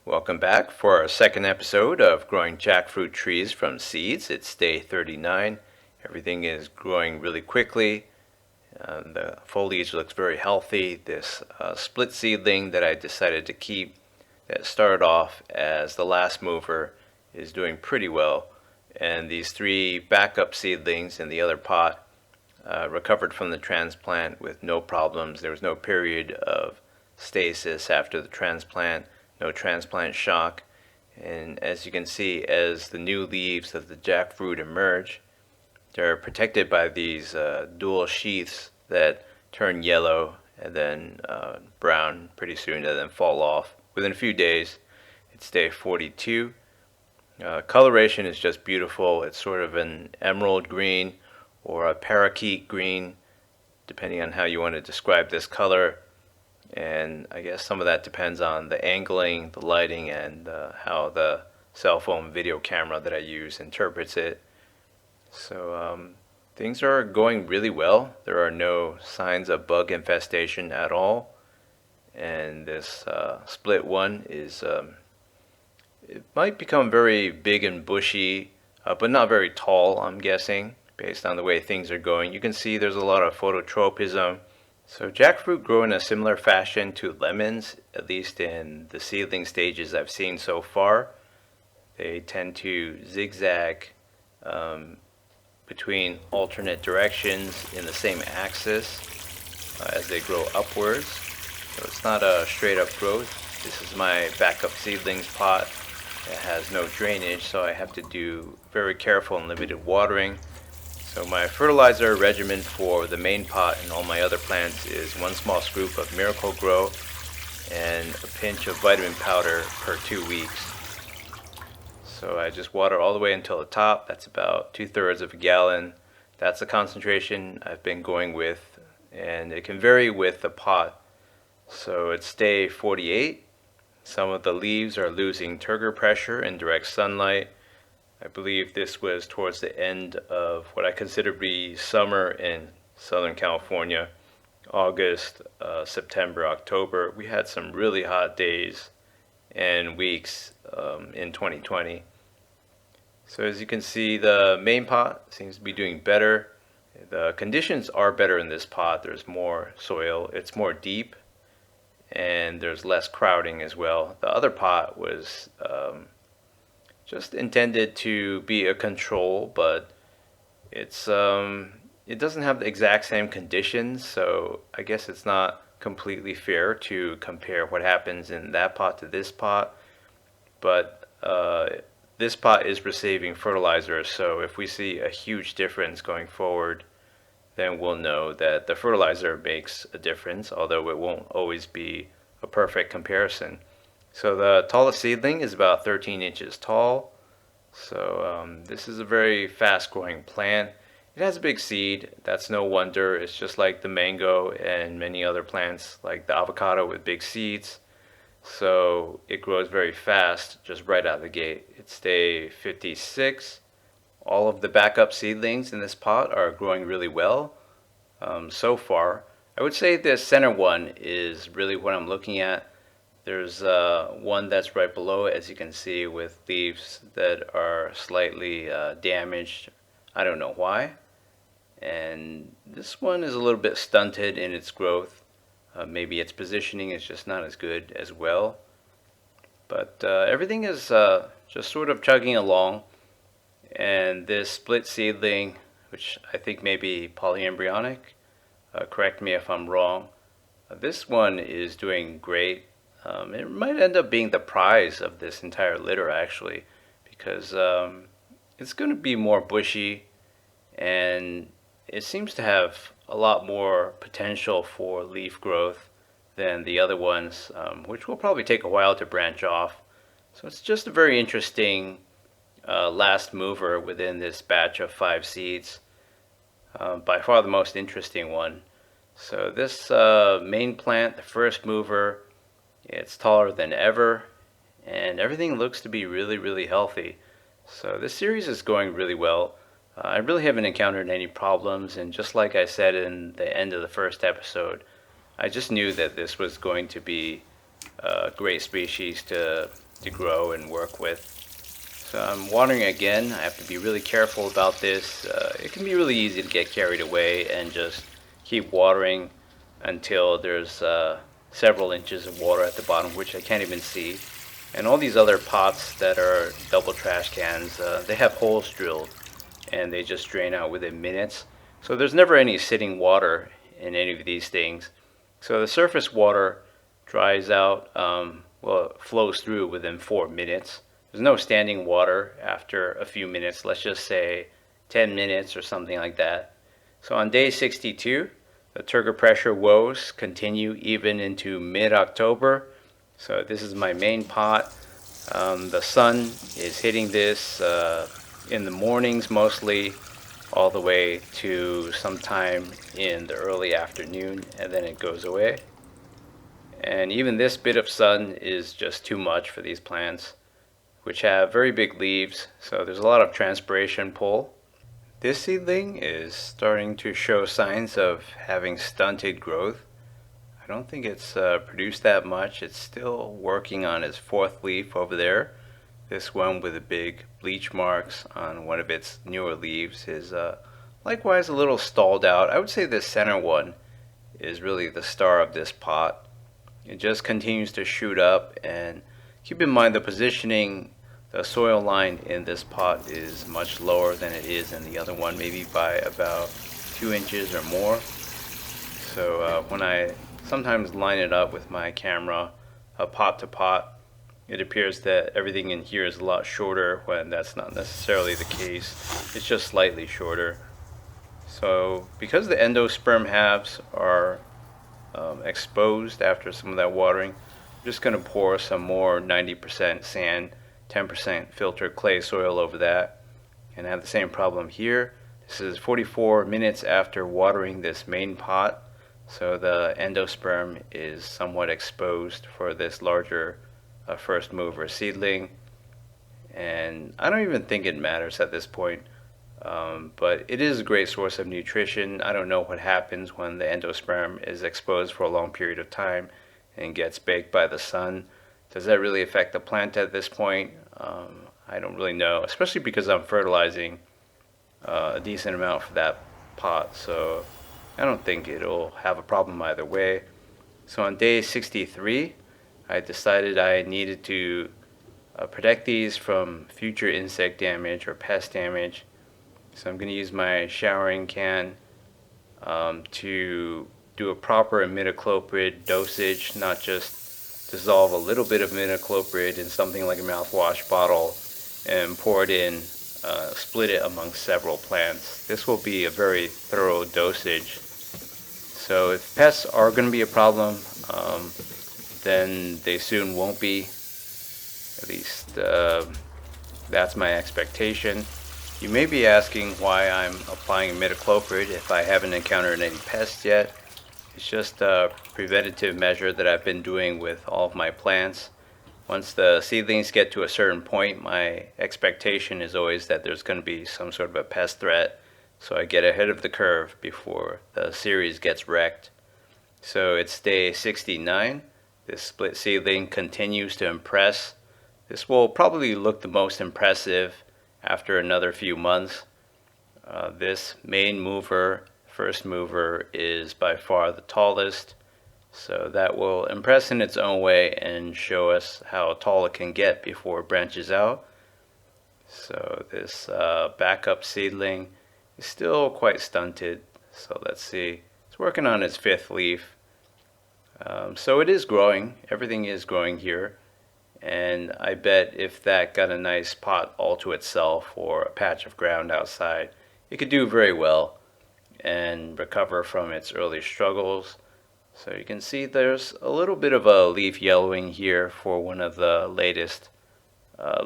Welcome back for our second episode of growing jackfruit trees from seeds. It's day 39. Everything is growing really quickly. The foliage looks very healthy. This split seedling that I decided to keep, that started off as the last mover, is doing pretty well. And these three backup seedlings in the other pot recovered from the transplant with no problems. There was no period of stasis after the transplant, no transplant shock. And as you can see, as the new leaves of the jackfruit emerge, they're protected by these dual sheaths that turn yellow and then brown pretty soon and then fall off. Within a few days, it's day 42. Coloration is just beautiful. It's sort of an emerald green or a parakeet green, depending on how you want to describe this color. And I guess some of that depends on the angling, the lighting, and how the cell phone video camera that I use interprets it. So things are going really well. There are no signs of bug infestation at all. And this split one is, it might become very big and bushy, but not very tall, I'm guessing, based on the way things are going. You can see there's a lot of phototropism. So jackfruit grow in a similar fashion to lemons, at least in the seedling stages I've seen so far. They tend to zigzag between alternate directions in the same axis as they grow upwards. So it's not a straight up growth. This is my backup seedlings pot. It has no drainage, so I have to do very careful and limited watering. So my fertilizer regimen for the main pot and all my other plants is 1 small scoop of Miracle-Gro and a pinch of vitamin powder per 2 weeks. So I just water all the way until the top. That's about 2/3 of a gallon. That's the concentration I've been going with, and it can vary with the pot. So it's day 48. Some of the leaves are losing turgor pressure in direct sunlight. I believe this was towards the end of what I consider to be summer in Southern California. August, September, October. We had some really hot days and weeks in 2020. So as you can see, the main pot seems to be doing better. The conditions are better in this pot. There's more soil. It's more deep. And there's less crowding as well. The other pot was just intended to be a control, but it doesn't have the exact same conditions, so I guess it's not completely fair to compare what happens in that pot to this pot. But this pot is receiving fertilizer, so if we see a huge difference going forward, then we'll know that the fertilizer makes a difference, although it won't always be a perfect comparison. So the tallest seedling is about 13 inches tall. So this is a very fast growing plant. It has a big seed. That's no wonder. It's just like the mango and many other plants like the avocado with big seeds. So it grows very fast just right out of the gate. It's day 56. All of the backup seedlings in this pot are growing really well so far. I would say the center one is really what I'm looking at. There's one that's right below it, as you can see, with leaves that are slightly damaged. I don't know why. And this one is a little bit stunted in its growth. Maybe its positioning is just not as good as well. But everything is just sort of chugging along. And this split seedling, which I think may be polyembryonic, correct me if I'm wrong, this one is doing great. It might end up being the prize of this entire litter, actually, because it's going to be more bushy, and it seems to have a lot more potential for leaf growth than the other ones, which will probably take a while to branch off. So it's just a very interesting last mover within this batch of 5 seeds. By far the most interesting one. So this main plant, the first mover, it's taller than ever, and everything looks to be really, really healthy. So this series is going really well. I really haven't encountered any problems, and just like I said in the end of the first episode, I just knew that this was going to be a great species to to grow and work with. So I'm watering again. I have to be really careful about this. It can be really easy to get carried away and just keep watering until there's several inches of water at the bottom, which I can't even see. And all these other pots that are double trash cans, they have holes drilled and they just drain out within minutes. So there's never any sitting water in any of these things. So the surface water dries out, it flows through within 4 minutes. There's no standing water after a few minutes, let's just say 10 minutes or something like that. So on day 62, the turgor pressure woes continue even into mid-October. So this is my main pot. The sun is hitting this in the mornings mostly, all the way to sometime in the early afternoon, and then it goes away. And even this bit of sun is just too much for these plants, which have very big leaves, so there's a lot of transpiration pull. This seedling is starting to show signs of having stunted growth. I don't think it's produced that much. It's still working on its fourth leaf over there. This one with the big bleach marks on one of its newer leaves is likewise a little stalled out. I would say this center one is really the star of this pot. It just continues to shoot up, and keep in mind the positioning, the soil line in this pot is much lower than it is in the other one, maybe by about 2 inches or more. So when I sometimes line it up with my camera, pot to pot, it appears that everything in here is a lot shorter when that's not necessarily the case. It's just slightly shorter. So because the endosperm halves are exposed after some of that watering, I'm just going to pour some more 90% sand, 10% filtered clay soil over that. And I have the same problem here. This is 44 minutes after watering this main pot, so the endosperm is somewhat exposed for this larger first mover seedling. And I don't even think it matters at this point, but it is a great source of nutrition. I don't know what happens when the endosperm is exposed for a long period of time and gets baked by the sun. Does that really affect the plant at this point? I don't really know, especially because I'm fertilizing a decent amount for that pot, so I don't think it'll have a problem either way. So on day 63, I decided I needed to protect these from future insect damage or pest damage. So I'm going to use my showering can to do a proper imidacloprid dosage, not just dissolve a little bit of imidacloprid in something like a mouthwash bottle and pour it in, split it among several plants. This will be a very thorough dosage. So if pests are going to be a problem, then they soon won't be. At least that's my expectation. You may be asking why I'm applying imidacloprid if I haven't encountered any pests yet. It's just a preventative measure that I've been doing with all of my plants. Once the seedlings get to a certain point, my expectation is always that there's going to be some sort of a pest threat, so I get ahead of the curve before the series gets wrecked. So it's day 69. This split seedling continues to impress. This will probably look the most impressive after another few months. This main mover, first mover, is by far the tallest, so that will impress in its own way and show us how tall it can get before it branches out. So this backup seedling is still quite stunted, so let's see. It's working on its fifth leaf. So it is growing. Everything is growing here. And I bet if that got a nice pot all to itself or a patch of ground outside, it could do very well and recover from its early struggles. So you can see there's a little bit of a leaf yellowing here for one of the latest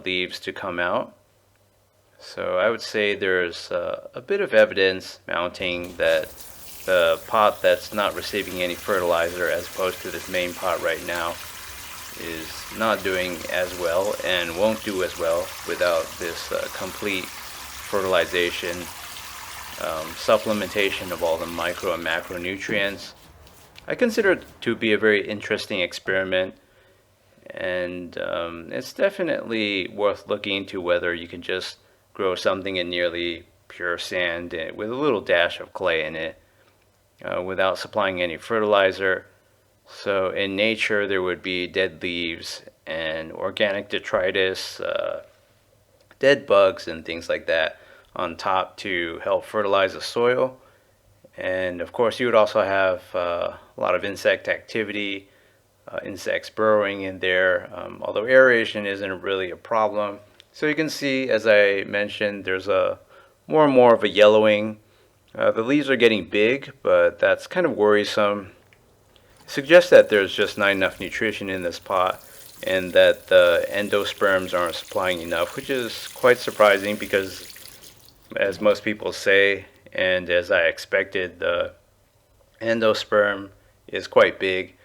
leaves to come out. So I would say there's a bit of evidence mounting that the pot that's not receiving any fertilizer as opposed to this main pot right now is not doing as well and won't do as well without this complete fertilization, supplementation of all the micro and macronutrients. I consider it to be a very interesting experiment, and it's definitely worth looking into whether you can just grow something in nearly pure sand with a little dash of clay in it without supplying any fertilizer. So in nature there would be dead leaves and organic detritus, dead bugs and things like that on top to help fertilize the soil. And of course you would also have a lot of insect activity, insects burrowing in there, although aeration isn't really a problem. So you can see, as I mentioned, there's a more and more of a yellowing. The leaves are getting big, but that's kind of worrisome. It suggests that there's just not enough nutrition in this pot and that the endosperms aren't supplying enough, which is quite surprising because, as most people say, and as I expected, the endosperm is quite big,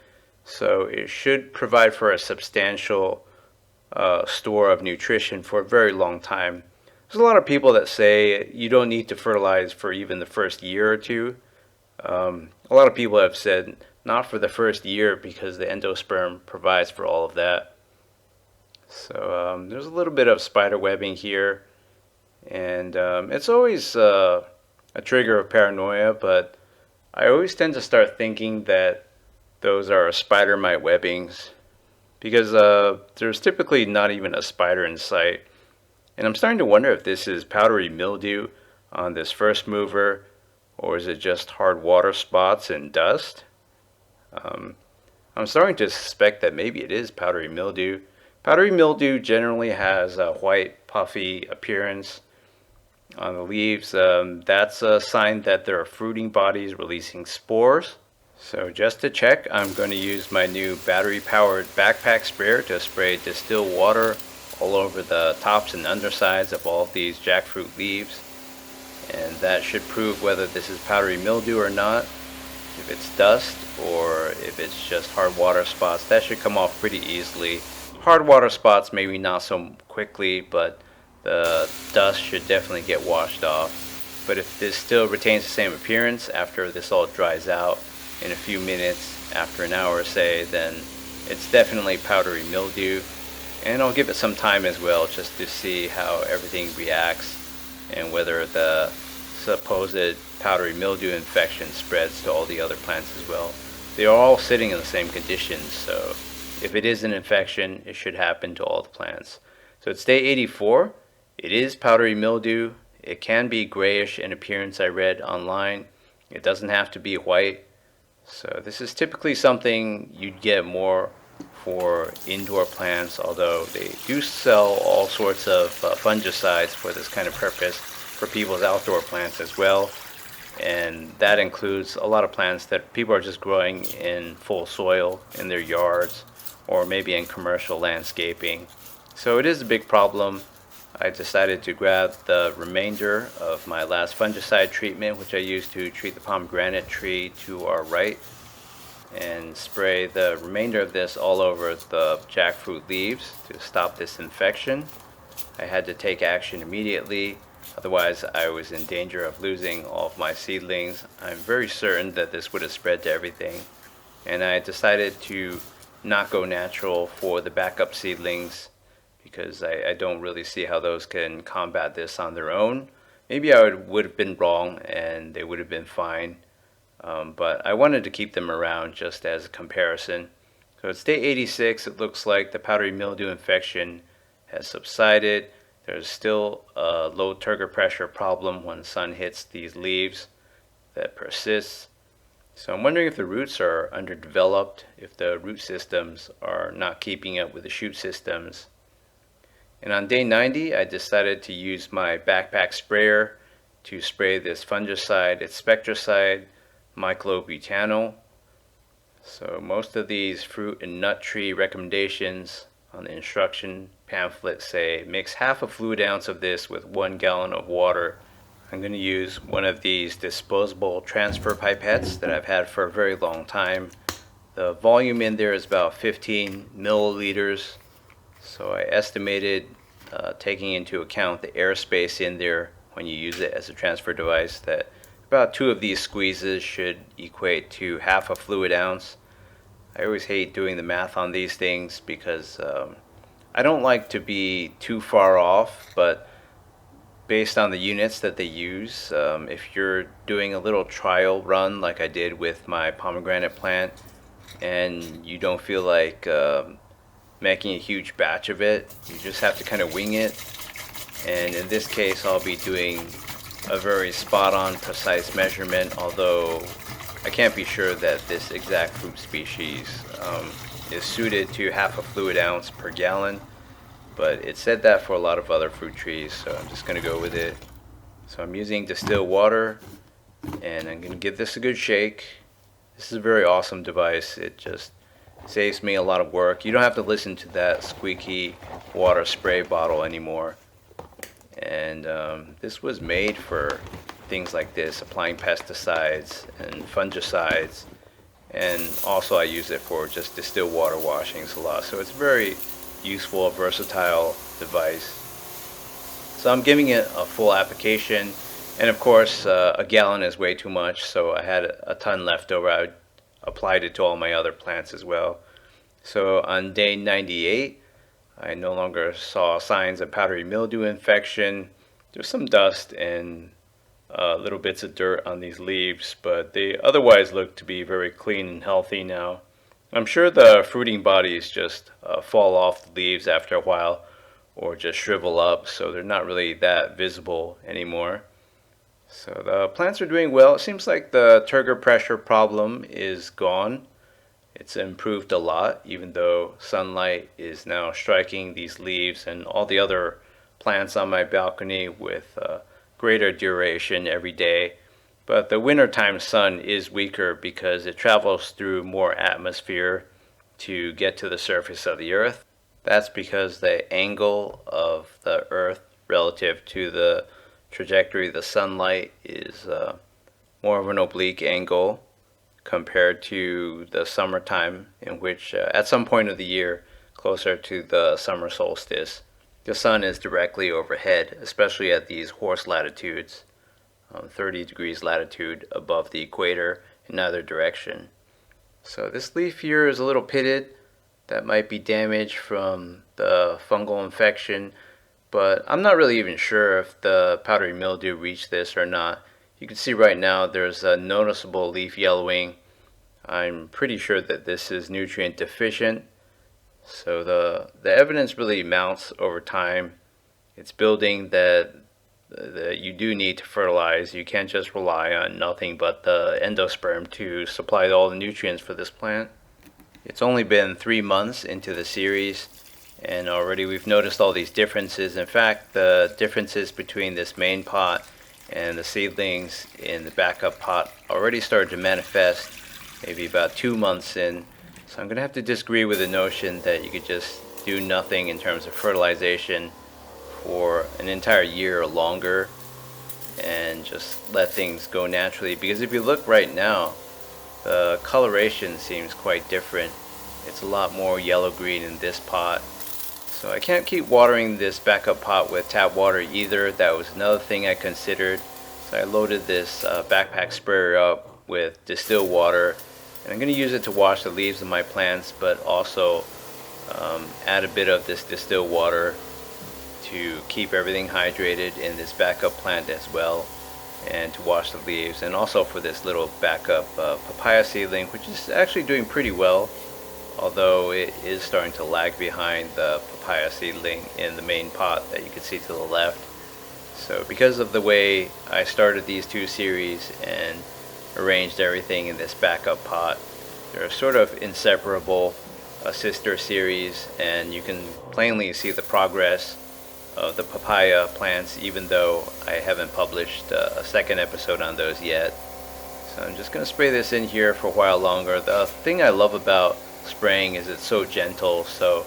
so it should provide for a substantial store of nutrition for a very long time. There's a lot of people that say you don't need to fertilize for even the first year or two. A lot of people have said not for the first year because the endosperm provides for all of that. So there's a little bit of spider webbing here, and it's always a trigger of paranoia, but I always tend to start thinking that those are spider mite webbings because there's typically not even a spider in sight. And I'm starting to wonder if this is powdery mildew on this first mover, or is it just hard water spots and dust? I'm starting to suspect that maybe it is powdery mildew. Powdery mildew generally has a white puffy appearance on the leaves. That's a sign that there are fruiting bodies releasing spores. So just to check, I'm going to use my new battery-powered backpack sprayer to spray distilled water all over the tops and undersides of all of these jackfruit leaves. And that should prove whether this is powdery mildew or not. If it's dust or if it's just hard water spots, that should come off pretty easily. Hard water spots maybe not so quickly, but the dust should definitely get washed off. But if this still retains the same appearance after this all dries out in a few minutes, after an hour say, then it's definitely powdery mildew. And I'll give it some time as well just to see how everything reacts and whether the supposed powdery mildew infection spreads to all the other plants as well. They are all sitting in the same conditions, so if it is an infection, it should happen to all the plants. So it's day 84. It is powdery mildew. It can be grayish in appearance, I read online. It doesn't have to be white. So this is typically something you'd get more for indoor plants, although they do sell all sorts of fungicides for this kind of purpose for people's outdoor plants as well. And that includes a lot of plants that people are just growing in full soil in their yards or maybe in commercial landscaping. So it is a big problem. I decided to grab the remainder of my last fungicide treatment, which I used to treat the pomegranate tree to our right, and spray the remainder of this all over the jackfruit leaves to stop this infection. I had to take action immediately, otherwise I was in danger of losing all of my seedlings. I'm very certain that this would have spread to everything, and I decided to not go natural for the backup seedlings because I don't really see how those can combat this on their own. Maybe I would have been wrong and they would have been fine, but I wanted to keep them around just as a comparison. So it's day 86. It looks like the powdery mildew infection has subsided. There's still a low turgor pressure problem when the sun hits these leaves that persists. So I'm wondering if the roots are underdeveloped, if the root systems are not keeping up with the shoot systems. And on day 90, I decided to use my backpack sprayer to spray this fungicide. It's Spectracide, myclobutanil. So most of these fruit and nut tree recommendations on the instruction pamphlet say mix half a fluid ounce of this with 1 gallon of water. I'm going to use one of these disposable transfer pipettes that I've had for a very long time. The volume in there is about 15 milliliters. So I estimated, taking into account the airspace in there when you use it as a transfer device, that about 2 of these squeezes should equate to half a fluid ounce. I always hate doing the math on these things because I don't like to be too far off, but based on the units that they use, if you're doing a little trial run like I did with my pomegranate plant and you don't feel like making a huge batch of it, you just have to kind of wing it. And in this case, I'll be doing a very spot on, precise measurement, although I can't be sure that this exact fruit species is suited to half a fluid ounce per gallon, but it said that for a lot of other fruit trees, so I'm just going to go with it. So I'm using distilled water, and I'm going to give this a good shake. This is a very awesome device. It just saves me a lot of work. You don't have to listen to that squeaky water spray bottle anymore. And this was made for things like this, applying pesticides and fungicides. And also I use it for just distilled water washings a lot. So it's a very useful, versatile device. So I'm giving it a full application. And of course, a gallon is way too much, so I had a ton left over. I applied it to all my other plants as well. So on day 98, I no longer saw signs of powdery mildew infection. There's some dust and little bits of dirt on these leaves, but they otherwise look to be very clean and healthy now. I'm sure the fruiting bodies just fall off the leaves after a while or just shrivel up, so they're not really that visible anymore. So the plants are doing well. It seems like the turgor pressure problem is gone. It's improved a lot, even though sunlight is now striking these leaves and all the other plants on my balcony with greater duration every day. But the wintertime sun is weaker because it travels through more atmosphere to get to the surface of the earth. That's because the angle of the earth relative to the trajectory of the sunlight is more of an oblique angle compared to the summertime, in which at some point of the year, closer to the summer solstice, the sun is directly overhead, especially at these horse latitudes, 30 degrees latitude above the equator in either direction. So this leaf here is a little pitted. That might be damage from the fungal infection, but I'm not really even sure if the powdery mildew reached this or not. You can see right now there's a noticeable leaf yellowing. I'm pretty sure that this is nutrient deficient. So the evidence really mounts over time. It's building that you do need to fertilize. You can't just rely on nothing but the endosperm to supply all the nutrients for this plant. It's only been 3 months into the series, and already we've noticed all these differences. In fact, the differences between this main pot and the seedlings in the backup pot already started to manifest maybe about 2 months in. So I'm going to have to disagree with the notion that you could just do nothing in terms of fertilization for an entire year or longer and just let things go naturally. Because if you look right now, the coloration seems quite different. It's a lot more yellow-green in this pot. So I can't keep watering this backup pot with tap water either. That was another thing I considered. So I loaded this backpack sprayer up with distilled water, and I'm going to use it to wash the leaves of my plants, but also add a bit of this distilled water to keep everything hydrated in this backup plant as well, and to wash the leaves, and also for this little backup papaya seedling, which is actually doing pretty well, although it is starting to lag behind the papaya seedling in the main pot that you can see to the left. So because of the way I started these two series and arranged everything in this backup pot, they're sort of inseparable, a sister series, and you can plainly see the progress of the papaya plants, even though I haven't published a second episode on those yet. So I'm just going to spray this in here for a while longer. The thing I love about spraying is it's so gentle, so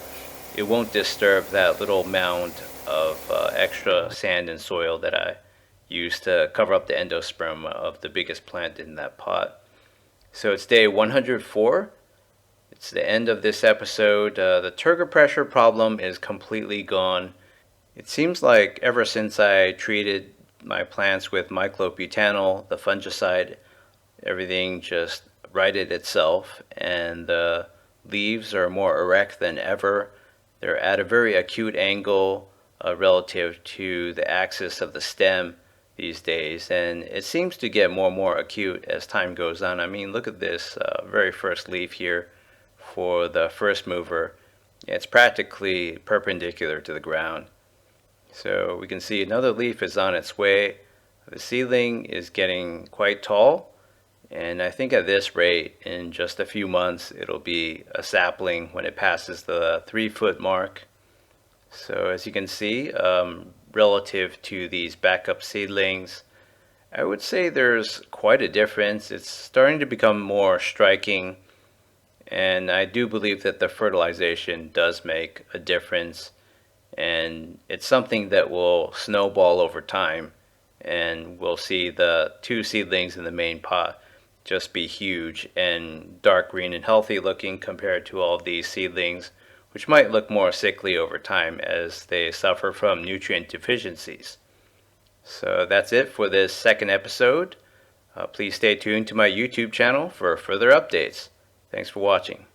it won't disturb that little mound of extra sand and soil that I use to cover up the endosperm of the biggest plant in that pot. So it's day 104. It's the end of this episode. The turgor pressure problem is completely gone. It seems like ever since I treated my plants with myclobutanil, the fungicide, everything just righted itself, and the leaves are more erect than ever. They're at a very acute angle relative to the axis of the stem these days, and it seems to get more and more acute as time goes on. I mean, look at this very first leaf here for the first mover. It's practically perpendicular to the ground. So we can see another leaf is on its way. The seedling is getting quite tall, and I think at this rate, in just a few months, it'll be a sapling when it passes the 3-foot mark. So as you can see, relative to these backup seedlings, I would say there's quite a difference. It's starting to become more striking, and I do believe that the fertilization does make a difference, and it's something that will snowball over time, and we'll see the 2 seedlings in the main pot just be huge and dark green and healthy looking compared to all of these seedlings, which might look more sickly over time as they suffer from nutrient deficiencies. So that's it for this second episode. Please stay tuned to my YouTube channel for further updates. Thanks for watching.